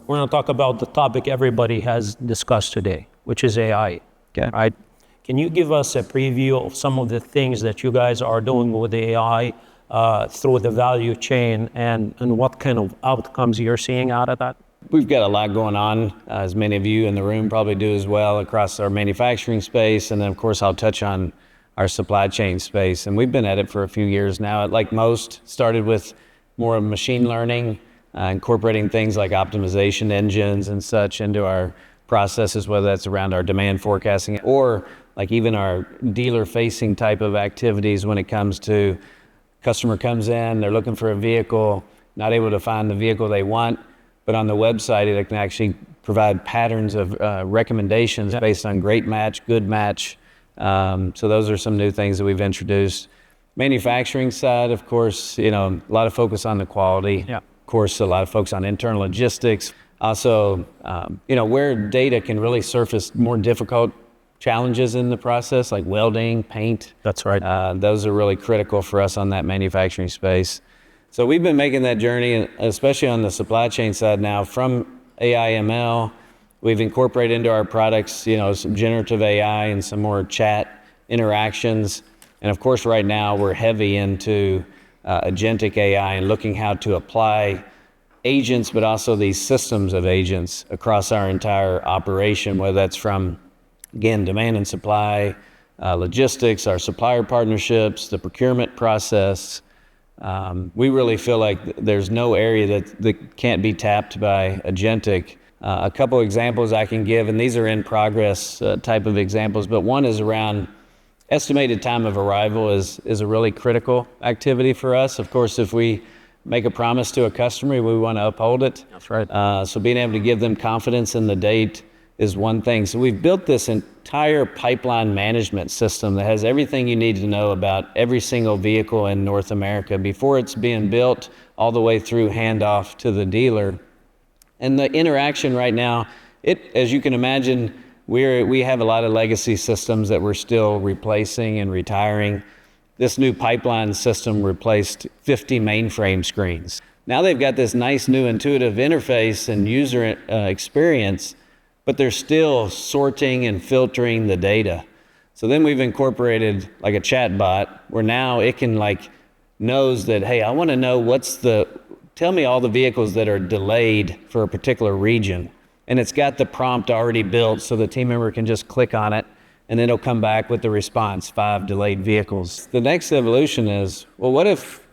we're going to talk about the topic everybody has discussed today, which is AI. Okay. Right? Can you give us a preview of some of the things that you guys are doing with AI through the value chain and what kind of outcomes you're seeing out of that? We've got a lot going on, as many of you in the room probably do as well, across our manufacturing space. And then, of course, I'll touch on our supply chain space. And we've been at it for a few years now. Like most, started with more of machine learning, incorporating things like optimization engines and such into our processes, whether that's around our demand forecasting or like even our dealer-facing type of activities when it comes to customer comes in, they're looking for a vehicle, not able to find the vehicle they want, but on the website, it can actually provide patterns of recommendations based on great match, good match. So those are some new things that we've introduced. Manufacturing side, of course, a lot of focus on the quality. Yeah. Of course, a lot of focus on internal logistics. Also, where data can really surface more difficult challenges in the process, like welding, paint. That's right. Those are really critical for us on that manufacturing space. So we've been making that journey, especially on the supply chain side now, from AI ML. We've incorporated into our products, some generative AI and some more chat interactions. And of course, right now we're heavy into agentic AI and looking how to apply agents, but also these systems of agents across our entire operation, whether that's from, again, demand and supply, logistics, our supplier partnerships, the procurement process. We really feel like there's no area that can't be tapped by agentic. A couple examples I can give, and these are in progress type of examples, but one is around estimated time of arrival is a really critical activity for us. Of course, if we make a promise to a customer, we want to uphold it. That's right. So being able to give them confidence in the date is one thing. So we've built this entire pipeline management system that has everything you need to know about every single vehicle in North America before it's being built, all the way through handoff to the dealer. And the interaction right now, as you can imagine, we have a lot of legacy systems that we're still replacing and retiring. This new pipeline system replaced 50 mainframe screens. Now they've got this nice new intuitive interface and user experience, but they're still sorting and filtering the data. So then we've incorporated like a chat bot where now it can knows that, hey, I want to know tell me all the vehicles that are delayed for a particular region. And it's got the prompt already built so the team member can just click on it and then it'll come back with the response, 5 delayed vehicles. The next evolution is, well, what if,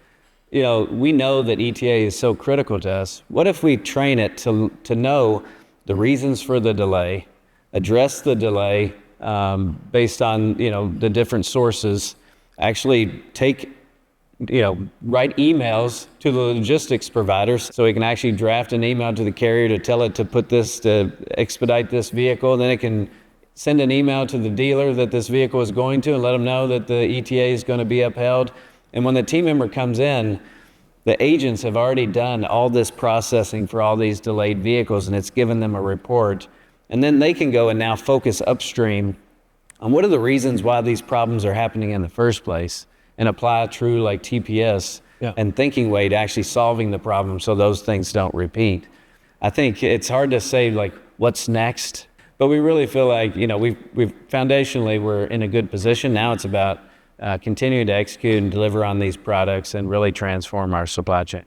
we know that ETA is so critical to us. What if we train it to know the reasons for the delay, address the delay based on, the different sources, actually write emails to the logistics providers so we can actually draft an email to the carrier to tell it to expedite this vehicle. Then it can send an email to the dealer that this vehicle is going to and let them know that the ETA is going to be upheld. And when the team member comes in, the agents have already done all this processing for all these delayed vehicles, and it's given them a report. And then they can go and now focus upstream on what are the reasons why these problems are happening in the first place and apply a true TPS and thinking way to actually solving the problem so those things don't repeat. I think it's hard to say what's next, but we really feel like, we've foundationally, we're in a good position. Now it's about continuing to execute and deliver on these products and really transform our supply chain.